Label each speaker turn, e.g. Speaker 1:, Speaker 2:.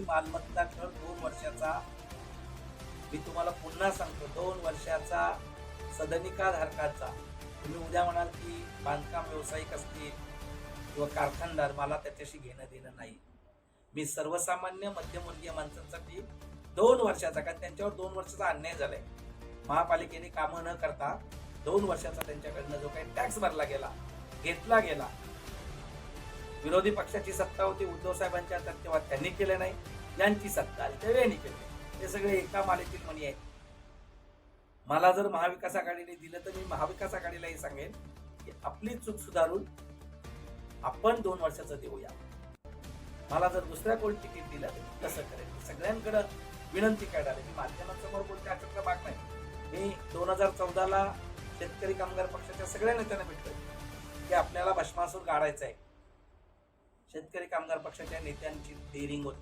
Speaker 1: मालमत्ता कर 2 वर्षाचा, मी तुम्हाला पुन्हा सांगतो 2 वर्षाचा सदनिका धारकाचा. तुम्ही उद्या म्हणाल की बांधकाम व्यावसायिक असतील किंवा कारखानदार, मला त्याच्याशी घेणं देणं नाही. मी सर्वसामान्य मध्यमवर्गीय माणसांसाठी 2 वर्षाचा, कारण त्यांच्यावर 2 वर्षाचा अन्याय झालाय. महापालिकेने कामं न करता 2 वर्षाचा त्यांच्याकडनं जो काही टॅक्स भरला गेला, घेतला गेला. विरोधी पक्षाची सत्ता होती, उद्धव साहेबांच्या हातात तेव्हा त्यांनी केलं नाही. ज्यांची सत्ता आली त्यावेळी यांनी केलं. हे सगळे एका मालेतील मणी आहेत. मला जर महाविकास आघाडीने दिलं तर मी महाविकास आघाडीलाही सांगेन की आपली चूक सुधारून आपण 2 वर्षाचं देऊया. मला जर दुसऱ्या कोणी तिकीट दिलं तर कसं करेल. सगळ्यांकडे विनंती करणार आहे. मी माध्यमांसमोर बोलते अशातला भाग नाही. मी 2014ला शेतकरी कामगार पक्षाच्या सगळ्या नेत्यांना भेटतोय की आपल्याला भस्मासूर गाडायचा आहे. शेतकरी कामगार पक्षाच्या नेत्यांची डेअरिंग होती.